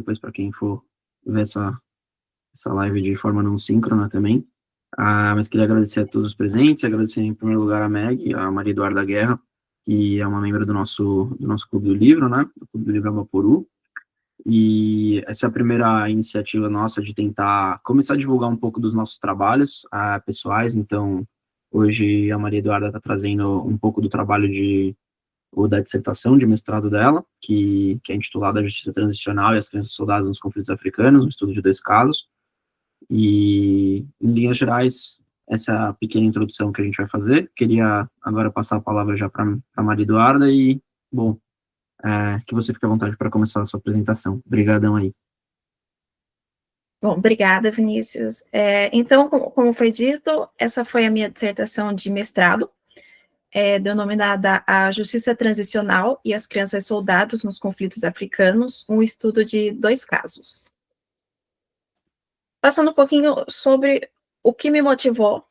depois para quem for ver essa live de forma não síncrona também. Mas queria agradecer a todos os presentes, agradecer em primeiro lugar a Meg, a Maria Eduarda Guerra, que é uma membro do nosso Clube do Livro, né? Do Clube do Livro Amapuru. E essa é a primeira iniciativa nossa de tentar começar a divulgar um pouco dos nossos trabalhos pessoais. Então, hoje a Maria Eduarda está trazendo um pouco do trabalho ou da dissertação de mestrado dela, que é intitulada Justiça Transicional e as Crianças Soldadas nos Conflitos Africanos, um estudo de 2 casos. E, em linhas gerais, essa é a pequena introdução que a gente vai fazer. Queria agora passar a palavra já para a Maria Eduarda e, bom, que você fique à vontade para começar a sua apresentação. Obrigadão aí. Bom, obrigada, Vinícius. Então, como foi dito, essa foi a minha dissertação de mestrado, denominada A Justiça Transicional e as Crianças Soldados nos Conflitos Africanos, um estudo de 2 casos. Passando um pouquinho sobre o que me motivou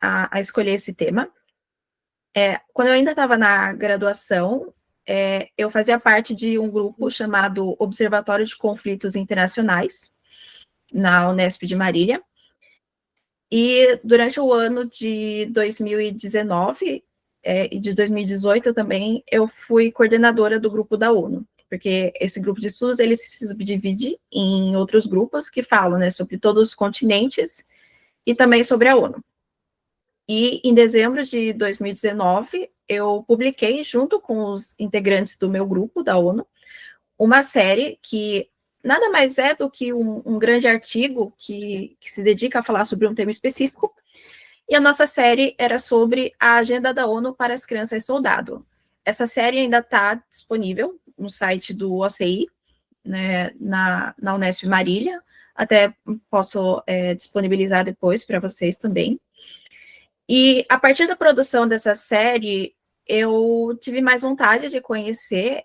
a escolher esse tema. Quando eu ainda estava na graduação, eu fazia parte de um grupo chamado Observatório de Conflitos Internacionais, na Unesp de Marília, e durante o ano de 2019 e de 2018 também, eu fui coordenadora do grupo da ONU, porque esse grupo de estudos, ele se subdivide em outros grupos que falam, né, sobre todos os continentes e também sobre a ONU. E em dezembro de 2019, eu publiquei, junto com os integrantes do meu grupo da ONU, uma série que nada mais é do que um grande artigo que se dedica a falar sobre um tema específico. E a nossa série era sobre a Agenda da ONU para as Crianças Soldado. Essa série ainda está disponível no site do OCI, né, na Unesp Marília. Até posso disponibilizar depois para vocês também. E a partir da produção dessa série, eu tive mais vontade de conhecer,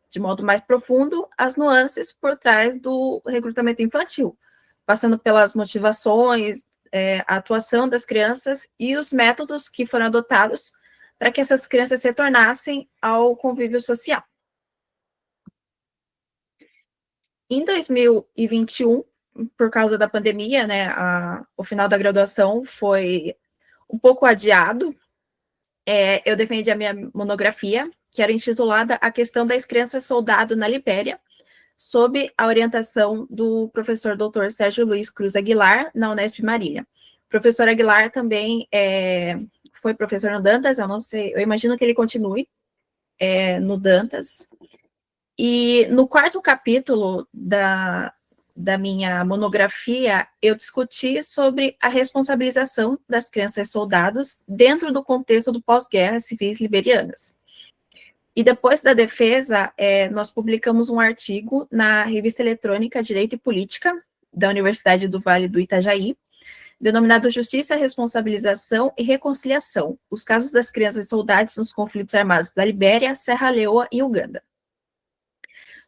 de modo mais profundo, as nuances por trás do recrutamento infantil, passando pelas motivações, a atuação das crianças e os métodos que foram adotados para que essas crianças se tornassem ao convívio social. Em 2021, por causa da pandemia, né, o final da graduação foi um pouco adiado. Eu defendi a minha monografia, que era intitulada A Questão das Crianças Soldado na Libéria, sob a orientação do professor Dr. Sérgio Luiz Cruz Aguilar, na Unesp Marília. O professor Aguilar também foi professor no Dantas, eu não sei, eu imagino que ele continue no Dantas. E no 4º capítulo da minha monografia, eu discuti sobre a responsabilização das crianças soldados dentro do contexto do pós-guerra civis liberianas. E depois da defesa, nós publicamos um artigo na revista eletrônica Direito e Política, da Universidade do Vale do Itajaí, denominado Justiça, Responsabilização e Reconciliação, os casos das crianças soldados nos conflitos armados da Libéria, Serra Leoa e Uganda.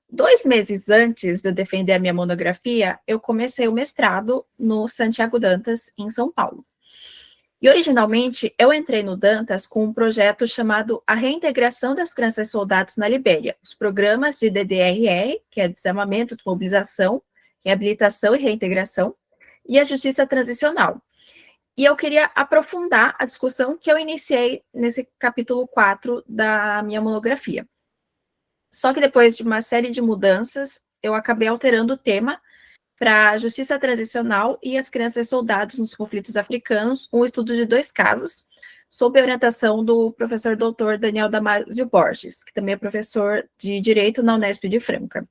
2 meses antes de eu defender a minha monografia, eu comecei o mestrado no Santiago Dantas, em São Paulo. E, originalmente, eu entrei no Dantas com um projeto chamado A Reintegração das Crianças Soldados na Libéria, os programas de DDRR, que é Desarmamento, Desmobilização, Reabilitação e Reintegração, e a Justiça Transicional. E eu queria aprofundar a discussão que eu iniciei nesse capítulo 4 da minha monografia. Só que depois de uma série de mudanças, eu acabei alterando o tema para Justiça Transicional e as Crianças Soldados nos Conflitos Africanos, um estudo de 2 casos, sob a orientação do professor doutor Daniel Damasio Borges, que também é professor de Direito na Unesp de Franca.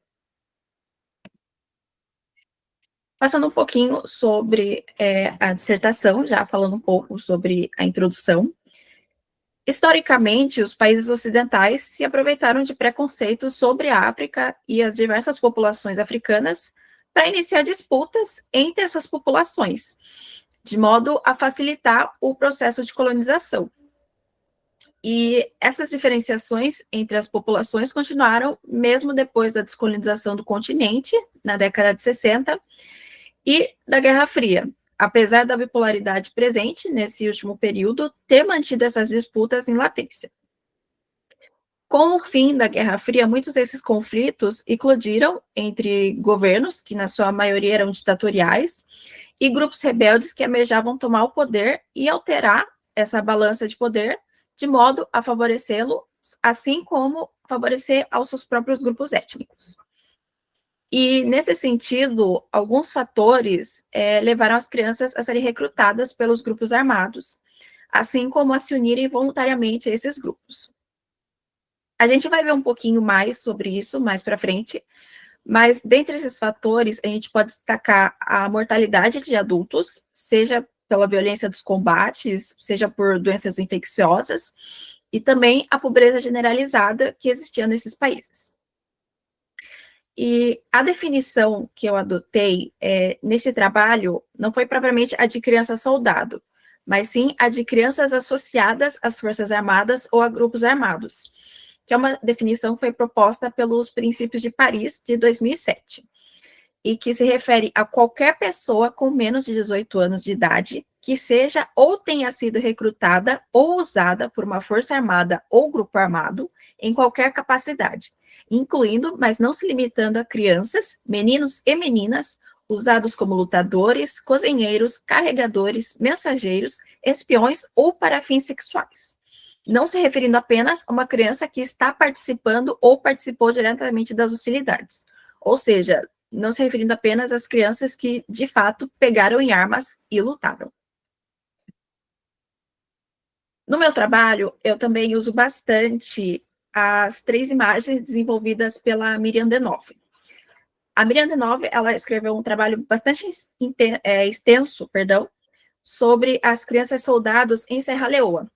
Passando um pouquinho sobre a dissertação, já falando um pouco sobre a introdução. Historicamente, os países ocidentais se aproveitaram de preconceitos sobre a África e as diversas populações africanas para iniciar disputas entre essas populações, de modo a facilitar o processo de colonização. E essas diferenciações entre as populações continuaram mesmo depois da descolonização do continente, na década de 60, e da Guerra Fria, apesar da bipolaridade presente nesse último período ter mantido essas disputas em latência. Com o fim da Guerra Fria, muitos desses conflitos eclodiram entre governos, que na sua maioria eram ditatoriais, e grupos rebeldes que almejavam tomar o poder e alterar essa balança de poder de modo a favorecê-lo, assim como favorecer aos seus próprios grupos étnicos. E, nesse sentido, alguns fatores levaram as crianças a serem recrutadas pelos grupos armados, assim como a se unirem voluntariamente a esses grupos. A gente vai ver um pouquinho mais sobre isso mais para frente, mas dentre esses fatores, a gente pode destacar a mortalidade de adultos, seja pela violência dos combates, seja por doenças infecciosas, e também a pobreza generalizada que existia nesses países. E a definição que eu adotei neste trabalho não foi propriamente a de criança-soldado, mas sim a de crianças associadas às Forças Armadas ou a grupos armados, que é uma definição que foi proposta pelos Princípios de Paris, de 2007, e que se refere a qualquer pessoa com menos de 18 anos de idade que seja ou tenha sido recrutada ou usada por uma força armada ou grupo armado em qualquer capacidade, incluindo, mas não se limitando a crianças, meninos e meninas, usados como lutadores, cozinheiros, carregadores, mensageiros, espiões ou para fins sexuais. Não se referindo apenas a uma criança que está participando ou participou diretamente das hostilidades. Ou seja, não se referindo apenas às crianças que, de fato, pegaram em armas e lutaram. No meu trabalho, eu também uso bastante as 3 imagens desenvolvidas pela Miriam Denove. A Miriam Denove, ela escreveu um trabalho bastante extenso, sobre as crianças soldados em Serra Leoa.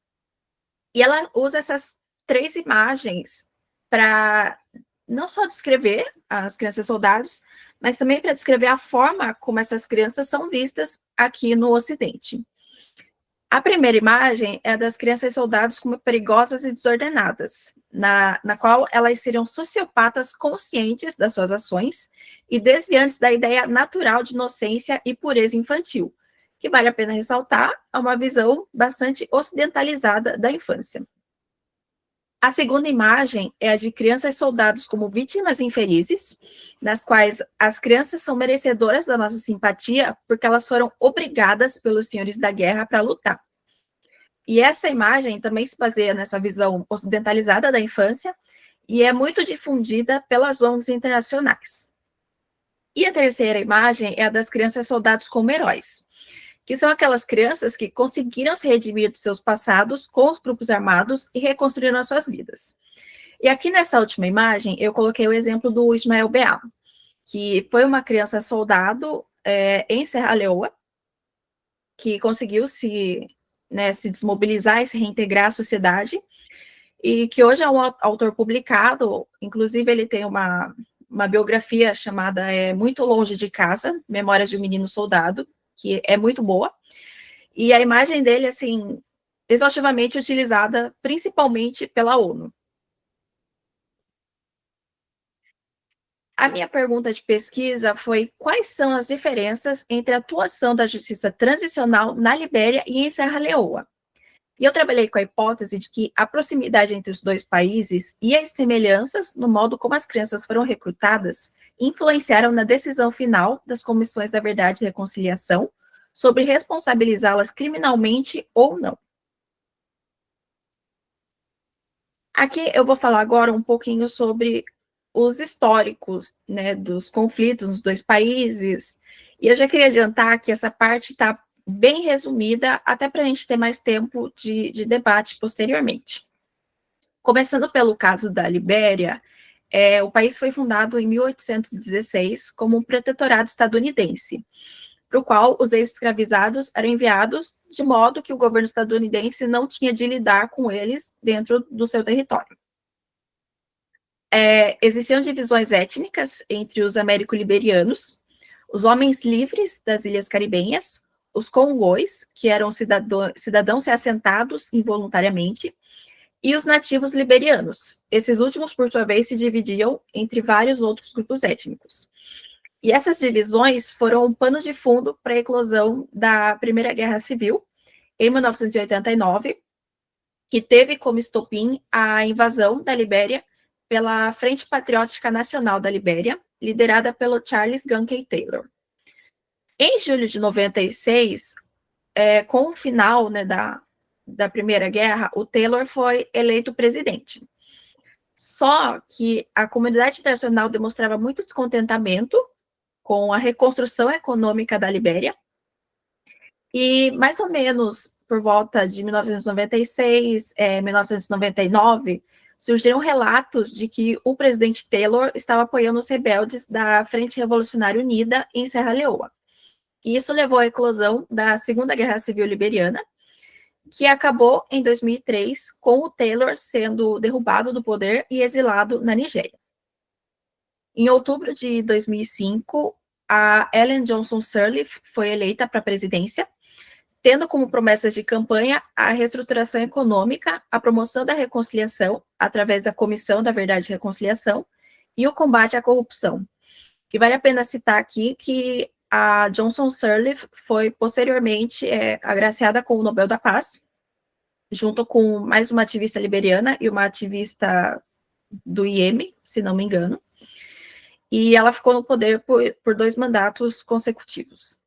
E ela usa essas 3 imagens para não só descrever as crianças soldados, mas também para descrever a forma como essas crianças são vistas aqui no Ocidente. A primeira imagem é das crianças soldados como perigosas e desordenadas, na qual elas seriam sociopatas conscientes das suas ações e desviantes da ideia natural de inocência e pureza infantil, que vale a pena ressaltar, é uma visão bastante ocidentalizada da infância. A segunda imagem é a de crianças soldados como vítimas infelizes, nas quais as crianças são merecedoras da nossa simpatia porque elas foram obrigadas pelos senhores da guerra para lutar. E essa imagem também se baseia nessa visão ocidentalizada da infância e é muito difundida pelas ONGs internacionais. E a terceira imagem é a das crianças soldados como heróis, que são aquelas crianças que conseguiram se redimir de seus passados com os grupos armados e reconstruíram as suas vidas. E aqui nessa última imagem, eu coloquei o exemplo do Ismael Beá, que foi uma criança soldado em Serra Leoa, que conseguiu se desmobilizar e se reintegrar à sociedade, e que hoje é um autor publicado, inclusive ele tem uma biografia chamada Muito Longe de Casa, Memórias de um Menino Soldado, que é muito boa, e a imagem dele, assim, exaustivamente utilizada principalmente pela ONU. A minha pergunta de pesquisa foi quais são as diferenças entre a atuação da justiça transicional na Libéria e em Serra Leoa. E eu trabalhei com a hipótese de que a proximidade entre os dois países e as semelhanças no modo como as crianças foram recrutadas influenciaram na decisão final das comissões da Verdade e Reconciliação sobre responsabilizá-las criminalmente ou não. Aqui eu vou falar agora um pouquinho sobre os históricos, dos conflitos nos dois países, e eu já queria adiantar que essa parte está bem resumida, até para a gente ter mais tempo de debate posteriormente. Começando pelo caso da Libéria, o país foi fundado em 1816 como um protetorado estadunidense, para o qual os ex-escravizados eram enviados de modo que o governo estadunidense não tinha de lidar com eles dentro do seu território. Existiam divisões étnicas entre os américo-liberianos, os homens livres das ilhas caribenhas, os congôis, que eram cidadãos reassentados involuntariamente, e os nativos liberianos. Esses últimos, por sua vez, se dividiam entre vários outros grupos étnicos. E essas divisões foram um pano de fundo para a eclosão da Primeira Guerra Civil, em 1989, que teve como estopim a invasão da Libéria pela Frente Patriótica Nacional da Libéria, liderada pelo Charles Gunkey Taylor. Em julho de 96, com o final, né, da Primeira Guerra, o Taylor foi eleito presidente. Só que a comunidade internacional demonstrava muito descontentamento com a reconstrução econômica da Libéria, e mais ou menos por volta de 1996, 1999, surgiram relatos de que o presidente Taylor estava apoiando os rebeldes da Frente Revolucionária Unida em Serra Leoa. E isso levou à eclosão da Segunda Guerra Civil Liberiana, que acabou em 2003, com o Taylor sendo derrubado do poder e exilado na Nigéria. Em outubro de 2005, a Ellen Johnson Sirleaf foi eleita para a presidência, tendo como promessas de campanha a reestruturação econômica, a promoção da reconciliação, através da Comissão da Verdade e Reconciliação, e o combate à corrupção. E vale a pena citar aqui que a Johnson Sirleaf foi posteriormente agraciada com o Nobel da Paz, junto com mais uma ativista liberiana e uma ativista do IEM, se não me engano, e ela ficou no poder por 2 mandatos consecutivos.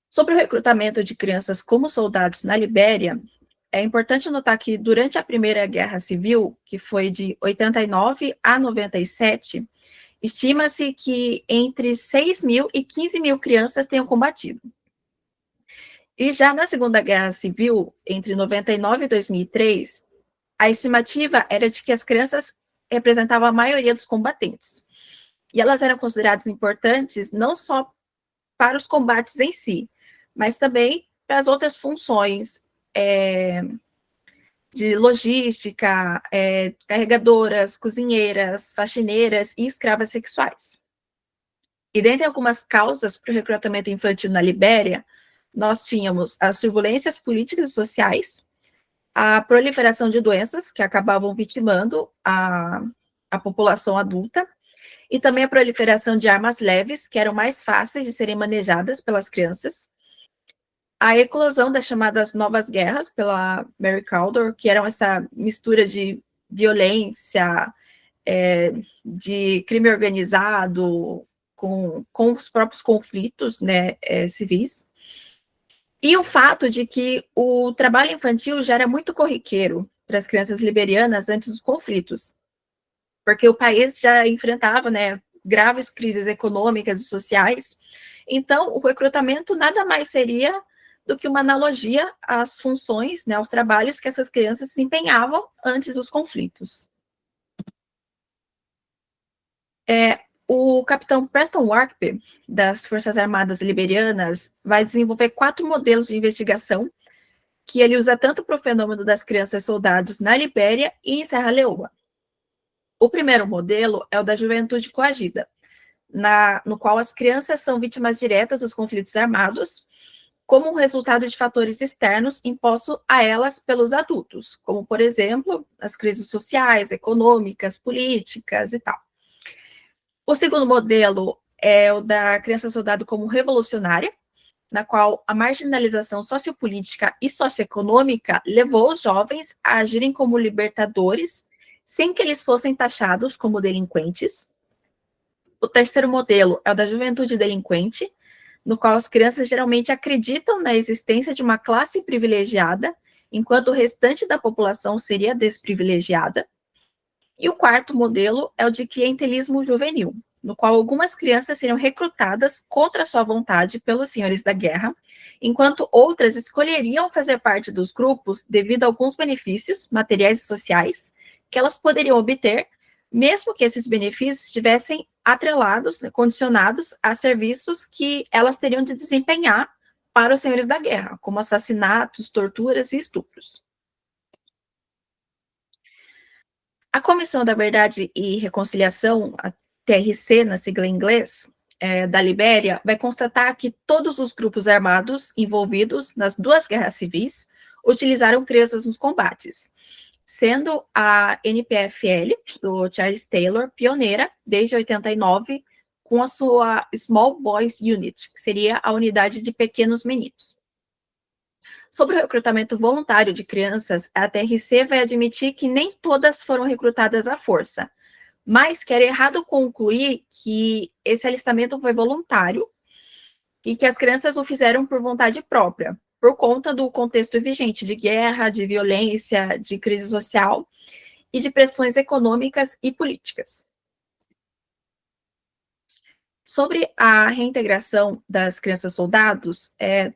Sobre o recrutamento de crianças como soldados na Libéria, é importante notar que durante a Primeira Guerra Civil, que foi de 89 a 97, estima-se que entre 6 mil e 15 mil crianças tenham combatido. E já na Segunda Guerra Civil, entre 99 e 2003, a estimativa era de que as crianças representavam a maioria dos combatentes. E elas eram consideradas importantes não só para os combates em si, mas também para as outras funções de logística, carregadoras, cozinheiras, faxineiras e escravas sexuais. E dentre algumas causas para o recrutamento infantil na Libéria, nós tínhamos as turbulências políticas e sociais, a proliferação de doenças que acabavam vitimando a população adulta, e também a proliferação de armas leves, que eram mais fáceis de serem manejadas pelas crianças, a eclosão das chamadas novas guerras pela Mary Caldor, que eram essa mistura de violência, de crime organizado, com os próprios conflitos, né, civis, e o fato de que o trabalho infantil já era muito corriqueiro para as crianças liberianas antes dos conflitos, porque o país já enfrentava, né, graves crises econômicas e sociais. Então, o recrutamento nada mais seria do que uma analogia às funções, né, aos trabalhos que essas crianças desempenhavam antes dos conflitos. O capitão Preston Warkby, das Forças Armadas Liberianas, vai desenvolver 4 modelos de investigação que ele usa tanto para o fenômeno das crianças soldados na Libéria e em Serra Leoa. O primeiro modelo é o da juventude coagida, no qual as crianças são vítimas diretas dos conflitos armados, como um resultado de fatores externos impostos a elas pelos adultos, como, por exemplo, as crises sociais, econômicas, políticas e tal. O segundo modelo é o da criança soldado como revolucionária, na qual a marginalização sociopolítica e socioeconômica levou os jovens a agirem como libertadores, sem que eles fossem taxados como delinquentes. O terceiro modelo é o da juventude delinquente, no qual as crianças geralmente acreditam na existência de uma classe privilegiada, enquanto o restante da população seria desprivilegiada. E o quarto modelo é o de clientelismo juvenil, no qual algumas crianças seriam recrutadas contra sua vontade pelos senhores da guerra, enquanto outras escolheriam fazer parte dos grupos devido a alguns benefícios materiais e sociais que elas poderiam obter, mesmo que esses benefícios estivessem atrelados, né, condicionados a serviços que elas teriam de desempenhar para os senhores da guerra, como assassinatos, torturas e estupros. A Comissão da Verdade e Reconciliação, a TRC, na sigla em inglês, da Libéria, vai constatar que todos os grupos armados envolvidos nas 2 guerras civis utilizaram crianças nos combates, sendo a NPFL, do Charles Taylor, pioneira desde 89, com a sua Small Boys Unit, que seria a unidade de pequenos meninos. Sobre o recrutamento voluntário de crianças, a TRC vai admitir que nem todas foram recrutadas à força, mas que era errado concluir que esse alistamento foi voluntário e que as crianças o fizeram por vontade própria, por conta do contexto vigente de guerra, de violência, de crise social e de pressões econômicas e políticas. Sobre a reintegração das crianças soldados,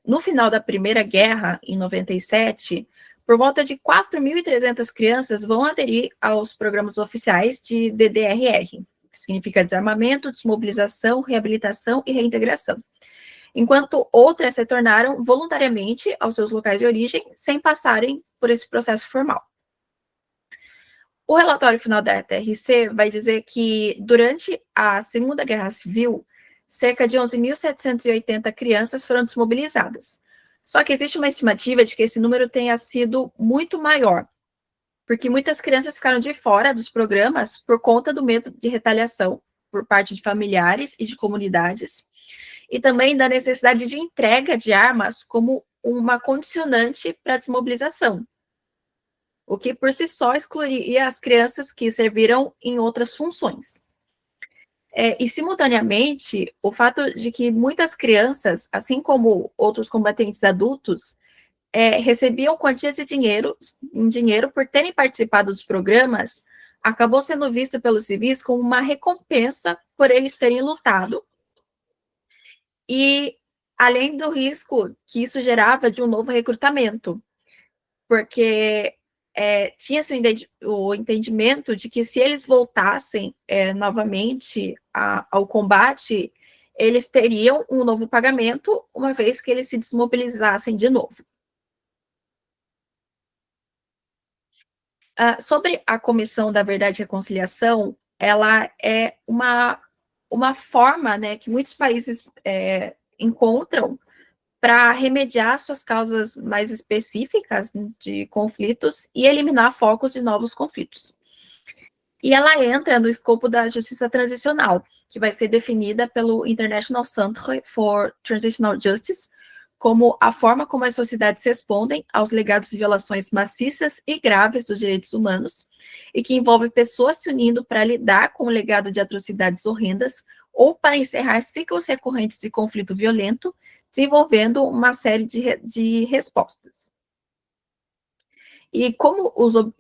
no final da Primeira Guerra, em 97, por volta de 4.300 crianças vão aderir aos programas oficiais de DDRR, que significa desarmamento, desmobilização, reabilitação e reintegração, enquanto outras retornaram voluntariamente aos seus locais de origem, sem passarem por esse processo formal. O relatório final da TRC vai dizer que, durante a Segunda Guerra Civil, cerca de 11.780 crianças foram desmobilizadas. Só que existe uma estimativa de que esse número tenha sido muito maior, porque muitas crianças ficaram de fora dos programas por conta do medo de retaliação por parte de familiares e de comunidades, e também da necessidade de entrega de armas como uma condicionante para a desmobilização, o que por si só excluiria as crianças que serviram em outras funções. E, simultaneamente, o fato de que muitas crianças, assim como outros combatentes adultos, recebiam quantias de dinheiro por terem participado dos programas, acabou sendo visto pelos civis como uma recompensa por eles terem lutado, e além do risco que isso gerava de um novo recrutamento, porque tinha-se o entendimento de que se eles voltassem novamente ao combate, eles teriam um novo pagamento, uma vez que eles se desmobilizassem de novo. Sobre a Comissão da Verdade e Reconciliação, ela é uma forma, né, que muitos países encontram para remediar suas causas mais específicas de conflitos e eliminar focos de novos conflitos. E ela entra no escopo da justiça transicional, que vai ser definida pelo International Centre for Transitional Justice como a forma como as sociedades respondem aos legados de violações maciças e graves dos direitos humanos, e que envolve pessoas se unindo para lidar com o legado de atrocidades horrendas ou para encerrar ciclos recorrentes de conflito violento, desenvolvendo uma série de respostas. E como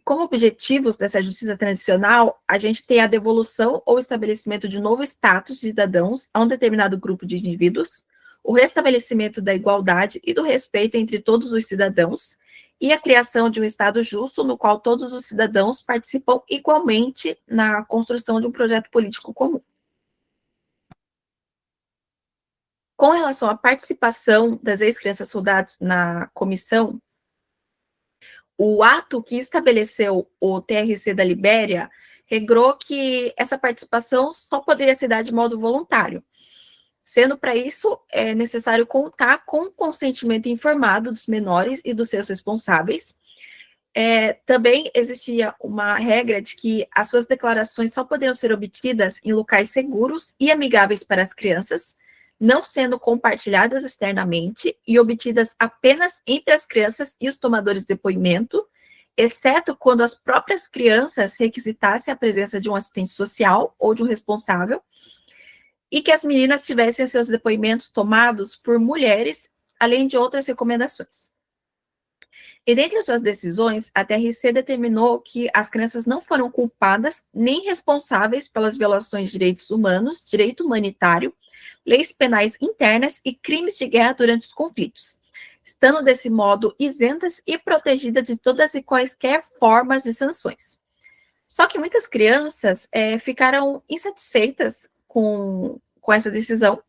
objetivos dessa justiça transicional, a gente tem a devolução ou estabelecimento de novo status de cidadãos a um determinado grupo de indivíduos, o restabelecimento da igualdade e do respeito entre todos os cidadãos, e a criação de um Estado justo no qual todos os cidadãos participam igualmente na construção de um projeto político comum. Com relação à participação das ex-crianças soldados na comissão, o ato que estabeleceu o TRC da Libéria regrou que essa participação só poderia se dar de modo voluntário, sendo para isso necessário contar com o consentimento informado dos menores e dos seus responsáveis. Também existia uma regra de que as suas declarações só poderiam ser obtidas em locais seguros e amigáveis para as crianças, não sendo compartilhadas externamente e obtidas apenas entre as crianças e os tomadores de depoimento, exceto quando as próprias crianças requisitassem a presença de um assistente social ou de um responsável, e que as meninas tivessem seus depoimentos tomados por mulheres, além de outras recomendações. E dentre as suas decisões, a TRC determinou que as crianças não foram culpadas nem responsáveis pelas violações de direitos humanos, direito humanitário, leis penais internas e crimes de guerra durante os conflitos, estando desse modo isentas e protegidas de todas e quaisquer formas de sanções. Só que muitas crianças ficaram insatisfeitas com essa decisão,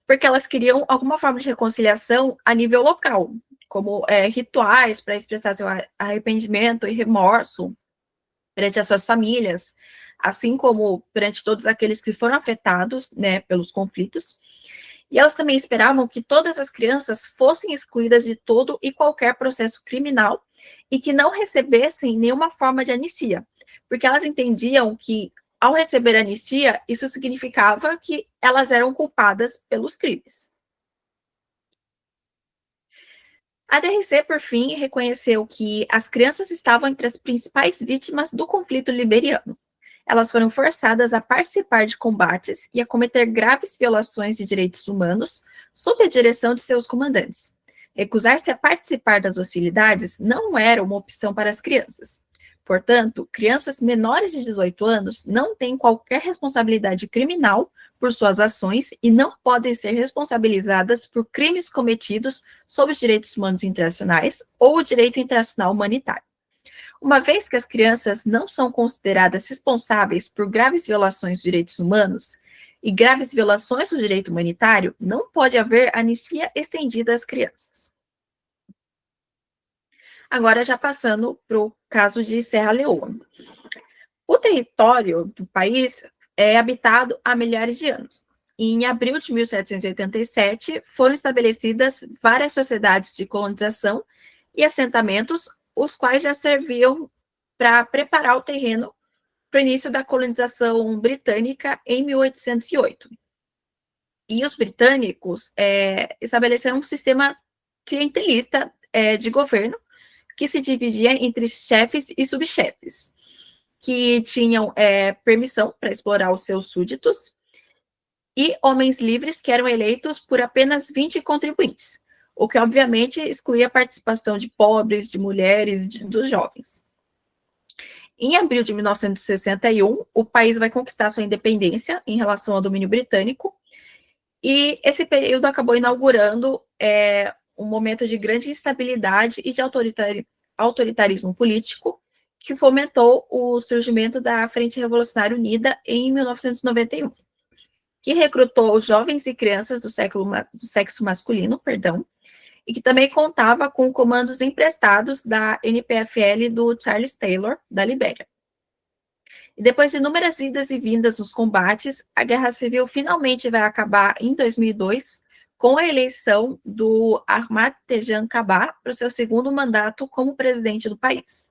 porque elas queriam alguma forma de reconciliação a nível local, como rituais para expressar seu arrependimento e remorso perante as suas famílias, assim como perante todos aqueles que foram afetados, né, pelos conflitos. E elas também esperavam que todas as crianças fossem excluídas de todo e qualquer processo criminal e que não recebessem nenhuma forma de anistia, porque elas entendiam que, ao receber anistia, isso significava que elas eram culpadas pelos crimes. A DRC, por fim, reconheceu que as crianças estavam entre as principais vítimas do conflito liberiano. Elas foram forçadas a participar de combates e a cometer graves violações de direitos humanos sob a direção de seus comandantes. Recusar-se a participar das hostilidades não era uma opção para as crianças. Portanto, crianças menores de 18 anos não têm qualquer responsabilidade criminal por suas ações e não podem ser responsabilizadas por crimes cometidos sob os direitos humanos internacionais ou o direito internacional humanitário. Uma vez que as crianças não são consideradas responsáveis por graves violações de direitos humanos e graves violações do direito humanitário, não pode haver anistia estendida às crianças. Agora, já passando para o caso de Serra Leoa. O território do país é habitado há milhares de anos. E em abril de 1787, foram estabelecidas várias sociedades de colonização e assentamentos, os quais já serviam para preparar o terreno para o início da colonização britânica em 1808. E os britânicos estabeleceram um sistema clientelista de governo que se dividia entre chefes e subchefes, que tinham permissão para explorar os seus súditos, e homens livres que eram eleitos por apenas 20 contribuintes, o que obviamente excluía a participação de pobres, de mulheres e dos jovens. Em abril de 1961, o país vai conquistar sua independência em relação ao domínio britânico, e esse período acabou inaugurando um momento de grande instabilidade e de autoritarismo político, que fomentou o surgimento da Frente Revolucionária Unida em 1991, que recrutou jovens e crianças do sexo masculino, e que também contava com comandos emprestados da NPFL do Charles Taylor, da Libéria. E depois de inúmeras idas e vindas nos combates, a Guerra Civil finalmente vai acabar em 2002, com a eleição do Ahmad Tejan Kabah para o seu segundo mandato como presidente do país.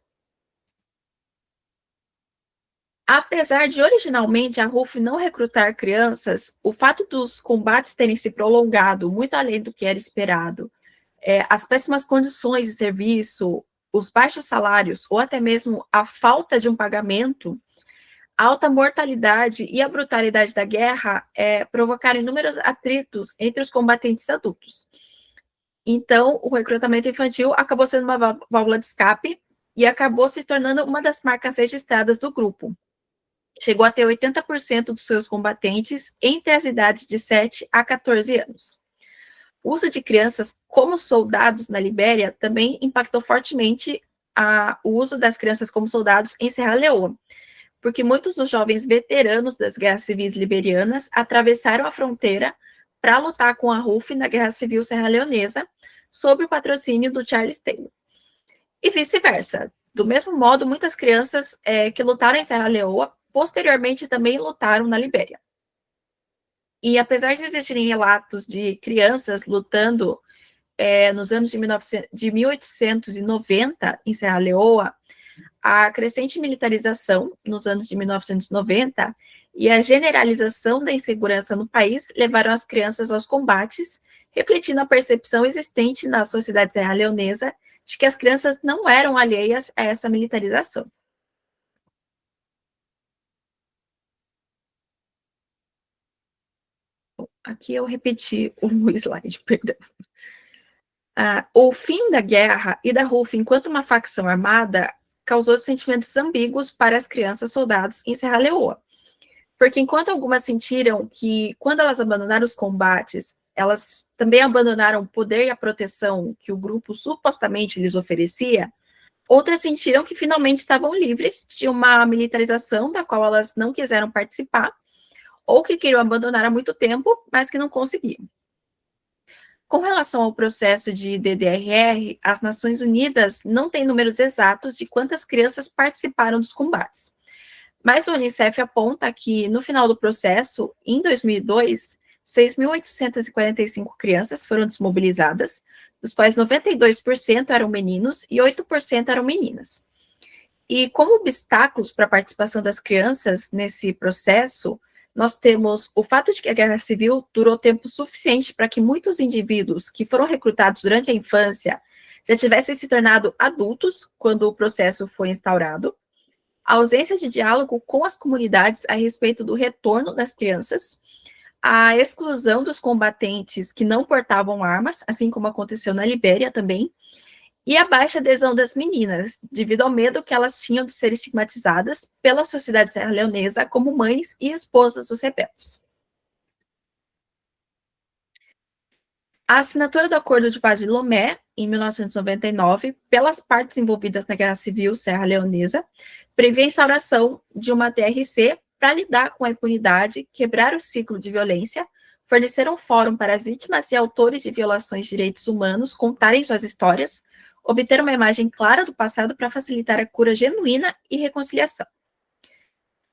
Apesar de originalmente a RUF não recrutar crianças, o fato dos combates terem se prolongado muito além do que era esperado, as péssimas condições de serviço, os baixos salários ou até mesmo a falta de um pagamento, a alta mortalidade e a brutalidade da guerra provocaram inúmeros atritos entre os combatentes adultos. Então, o recrutamento infantil acabou sendo uma válvula de escape e acabou se tornando uma das marcas registradas do grupo. Chegou a ter 80% dos seus combatentes entre as idades de 7 a 14 anos. O uso de crianças como soldados na Libéria também impactou fortemente o uso das crianças como soldados em Serra Leoa, porque muitos dos jovens veteranos das guerras civis liberianas atravessaram a fronteira para lutar com a RUF na Guerra Civil Serra-Leonesa, sob o patrocínio do Charles Taylor. E vice-versa. Do mesmo modo, muitas crianças que lutaram em Serra Leoa, posteriormente também lutaram na Libéria. E apesar de existirem relatos de crianças lutando nos anos de 1890 em Serra Leoa, a crescente militarização nos anos de 1990 e a generalização da insegurança no país levaram as crianças aos combates, refletindo a percepção existente na sociedade serra-leonesa de que as crianças não eram alheias a essa militarização. Aqui eu repeti o slide, perdão. O fim da guerra e da RUF enquanto uma facção armada causou sentimentos ambíguos para as crianças soldados em Serra Leoa. Porque enquanto algumas sentiram que, quando elas abandonaram os combates, elas também abandonaram o poder e a proteção que o grupo supostamente lhes oferecia, outras sentiram que finalmente estavam livres de uma militarização da qual elas não quiseram participar, ou que queriam abandonar há muito tempo, mas que não conseguiam. Com relação ao processo de DDRR, as Nações Unidas não têm números exatos de quantas crianças participaram dos combates. Mas o Unicef aponta que, no final do processo, em 2002, 6.845 crianças foram desmobilizadas, dos quais 92% eram meninos e 8% eram meninas. E como obstáculos para a participação das crianças nesse processo, nós temos o fato de que a Guerra Civil durou tempo suficiente para que muitos indivíduos que foram recrutados durante a infância já tivessem se tornado adultos quando o processo foi instaurado, a ausência de diálogo com as comunidades a respeito do retorno das crianças, a exclusão dos combatentes que não portavam armas, assim como aconteceu na Libéria também, e a baixa adesão das meninas, devido ao medo que elas tinham de ser estigmatizadas pela sociedade serra-leonesa como mães e esposas dos rebeldes. A assinatura do Acordo de Paz de Lomé, em 1999, pelas partes envolvidas na Guerra Civil Serra-Leonesa, prevê a instauração de uma TRC para lidar com a impunidade, quebrar o ciclo de violência, fornecer um fórum para as vítimas e autores de violações de direitos humanos contarem suas histórias, obter uma imagem clara do passado para facilitar a cura genuína e reconciliação.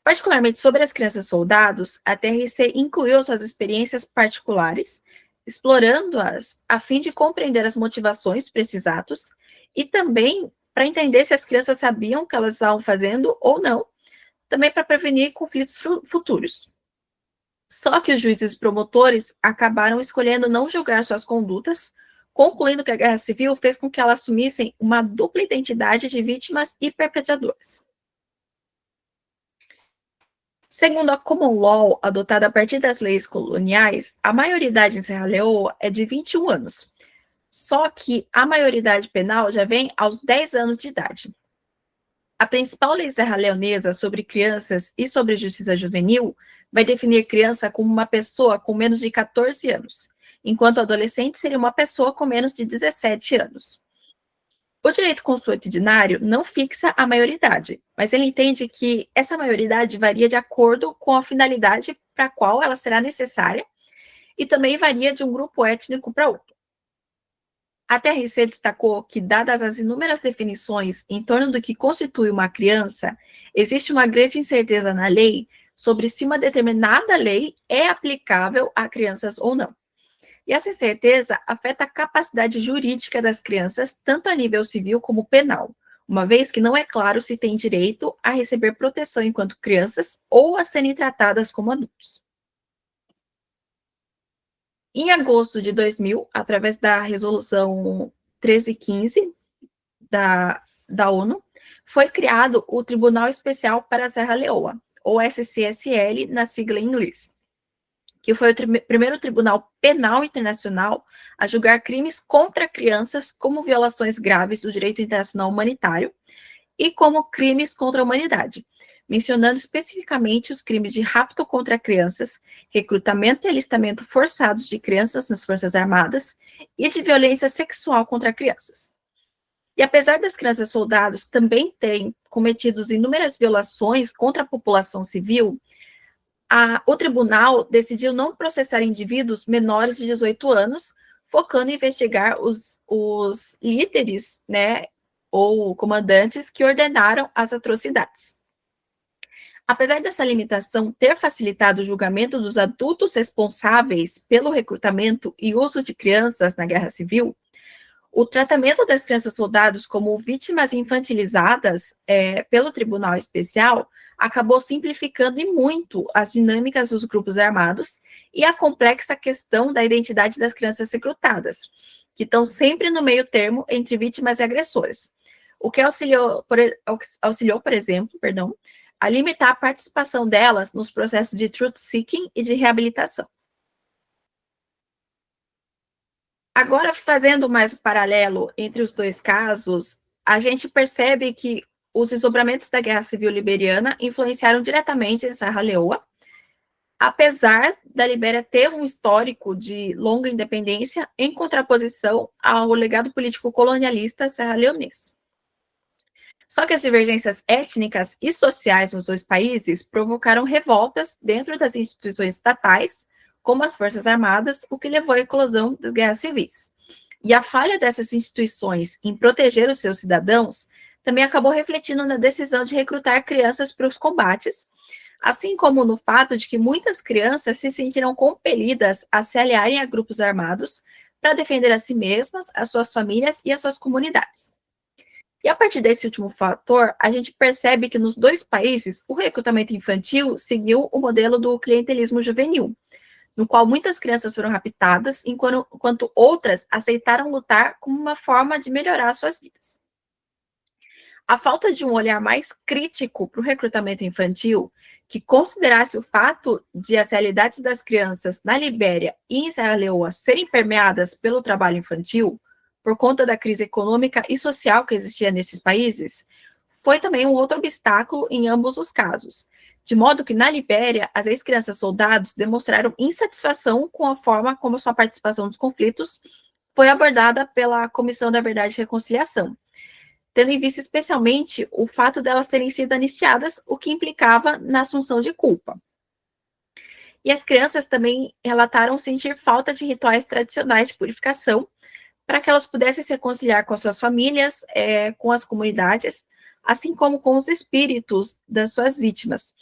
Particularmente sobre as crianças soldados, a TRC incluiu suas experiências particulares, explorando-as a fim de compreender as motivações para esses atos e também para entender se as crianças sabiam o que elas estavam fazendo ou não, também para prevenir conflitos futuros. Só que os juízes e promotores acabaram escolhendo não julgar suas condutas, concluindo que a Guerra Civil fez com que elas assumissem uma dupla identidade de vítimas e perpetradoras. Segundo a Common Law, adotada a partir das leis coloniais, a maioridade em Serra Leoa é de 21 anos. Só que a maioridade penal já vem aos 10 anos de idade. A principal lei serra-leonesa sobre crianças e sobre justiça juvenil vai definir criança como uma pessoa com menos de 14 anos, enquanto adolescente seria uma pessoa com menos de 17 anos. O direito consuetudinário não fixa a maioridade, mas ele entende que essa maioridade varia de acordo com a finalidade para a qual ela será necessária e também varia de um grupo étnico para outro. A TRC destacou que, dadas as inúmeras definições em torno do que constitui uma criança, existe uma grande incerteza na lei sobre se uma determinada lei é aplicável a crianças ou não. E essa incerteza afeta a capacidade jurídica das crianças, tanto a nível civil como penal, uma vez que não é claro se têm direito a receber proteção enquanto crianças ou a serem tratadas como adultos. Em agosto de 2000, através da Resolução 1315 da ONU, foi criado o Tribunal Especial para a Serra Leoa, ou SCSL, na sigla em inglês, que foi o primeiro tribunal penal internacional a julgar crimes contra crianças como violações graves do direito internacional humanitário e como crimes contra a humanidade, mencionando especificamente os crimes de rapto contra crianças, recrutamento e alistamento forçados de crianças nas Forças Armadas e de violência sexual contra crianças. E apesar das crianças soldados também terem cometido inúmeras violações contra a população civil, o tribunal decidiu não processar indivíduos menores de 18 anos, focando em investigar os líderes, né, ou comandantes que ordenaram as atrocidades. Apesar dessa limitação ter facilitado o julgamento dos adultos responsáveis pelo recrutamento e uso de crianças na Guerra Civil, o tratamento das crianças soldados como vítimas infantilizadas pelo Tribunal Especial acabou simplificando e muito as dinâmicas dos grupos armados e a complexa questão da identidade das crianças recrutadas, que estão sempre no meio termo entre vítimas e agressoras, o que auxiliou, por exemplo, a limitar a participação delas nos processos de truth-seeking e de reabilitação. Agora, fazendo mais um paralelo entre os dois casos, a gente percebe que os desdobramentos da Guerra Civil Liberiana influenciaram diretamente em Serra Leoa, apesar da Libéria ter um histórico de longa independência em contraposição ao legado político colonialista serra-leonês. Só que as divergências étnicas e sociais nos dois países provocaram revoltas dentro das instituições estatais, como as Forças Armadas, o que levou à eclosão das guerras civis. E a falha dessas instituições em proteger os seus cidadãos também acabou refletindo na decisão de recrutar crianças para os combates, assim como no fato de que muitas crianças se sentiram compelidas a se aliarem a grupos armados para defender a si mesmas, as suas famílias e as suas comunidades. E a partir desse último fator, a gente percebe que nos dois países o recrutamento infantil seguiu o modelo do clientelismo juvenil, no qual muitas crianças foram raptadas, enquanto outras aceitaram lutar como uma forma de melhorar suas vidas. A falta de um olhar mais crítico para o recrutamento infantil, que considerasse o fato de as realidades das crianças na Libéria e em Serra Leoa serem permeadas pelo trabalho infantil, por conta da crise econômica e social que existia nesses países, foi também um outro obstáculo em ambos os casos. De modo que, na Libéria, as ex-crianças soldados demonstraram insatisfação com a forma como sua participação nos conflitos foi abordada pela Comissão da Verdade e Reconciliação, tendo em vista especialmente o fato delas terem sido anistiadas, o que implicava na assunção de culpa. E as crianças também relataram sentir falta de rituais tradicionais de purificação para que elas pudessem se reconciliar com as suas famílias, com as comunidades, assim como com os espíritos das suas vítimas.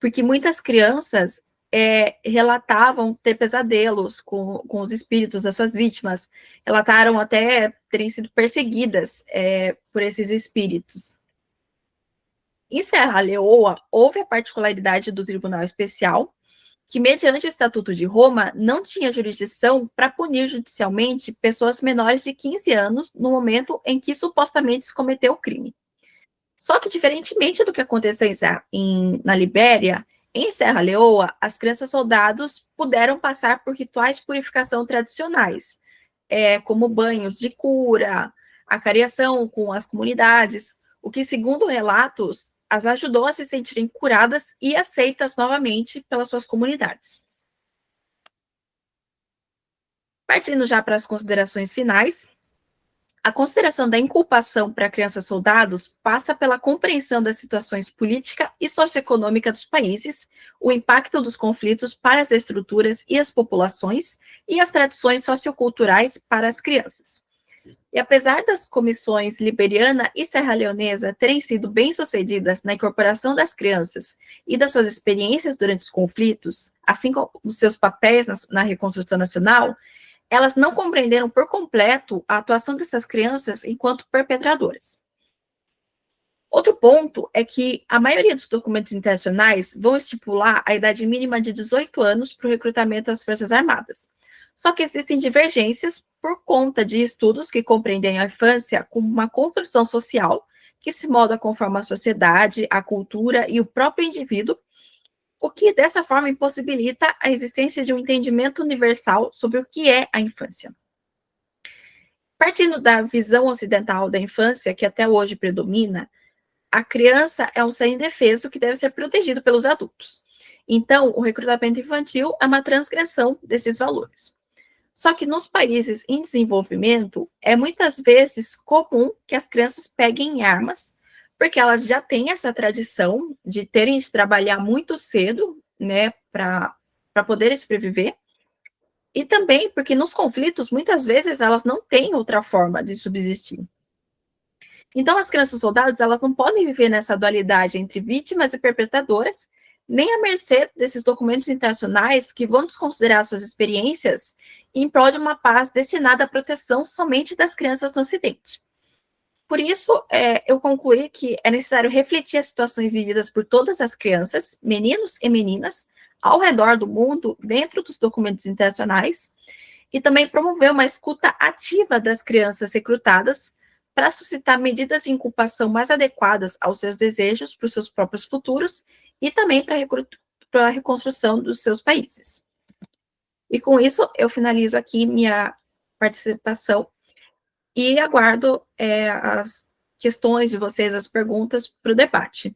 Porque muitas crianças relatavam ter pesadelos com os espíritos das suas vítimas, relataram até terem sido perseguidas por esses espíritos. Em Serra Leoa, houve a particularidade do Tribunal Especial, que, mediante o Estatuto de Roma, não tinha jurisdição para punir judicialmente pessoas menores de 15 anos no momento em que supostamente se cometeu o crime. Só que, diferentemente do que aconteceu na Libéria, em Serra Leoa, as crianças soldados puderam passar por rituais de purificação tradicionais, como banhos de cura, acariação com as comunidades, o que, segundo relatos, as ajudou a se sentirem curadas e aceitas novamente pelas suas comunidades. Partindo já para as considerações finais, a consideração da inculpação para crianças soldados passa pela compreensão das situações política e socioeconômica dos países, o impacto dos conflitos para as estruturas e as populações e as tradições socioculturais para as crianças. E apesar das comissões liberiana e serra-leonesa terem sido bem-sucedidas na incorporação das crianças e das suas experiências durante os conflitos, assim como os seus papéis na reconstrução nacional, elas não compreenderam por completo a atuação dessas crianças enquanto perpetradoras. Outro ponto é que a maioria dos documentos internacionais vão estipular a idade mínima de 18 anos para o recrutamento das Forças Armadas. Só que existem divergências por conta de estudos que compreendem a infância como uma construção social que se molda conforme a sociedade, a cultura e o próprio indivíduo, o que dessa forma impossibilita a existência de um entendimento universal sobre o que é a infância. Partindo da visão ocidental da infância, que até hoje predomina, a criança é um ser indefeso que deve ser protegido pelos adultos. Então, o recrutamento infantil é uma transgressão desses valores. Só que nos países em desenvolvimento, é muitas vezes comum que as crianças peguem armas, porque elas já têm essa tradição de terem de trabalhar muito cedo, né, para poderem sobreviver, e também porque nos conflitos, muitas vezes, elas não têm outra forma de subsistir. Então, as crianças soldados, elas não podem viver nessa dualidade entre vítimas e perpetradoras, nem à mercê desses documentos internacionais que vão desconsiderar suas experiências em prol de uma paz destinada à proteção somente das crianças no Ocidente. Por isso, eu concluí que é necessário refletir as situações vividas por todas as crianças, meninos e meninas, ao redor do mundo, dentro dos documentos internacionais, e também promover uma escuta ativa das crianças recrutadas para suscitar medidas de inculpação mais adequadas aos seus desejos para os seus próprios futuros e também para a reconstrução dos seus países. E com isso, eu finalizo aqui minha participação e aguardo as questões de vocês, as perguntas para o debate.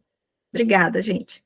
Obrigada, gente.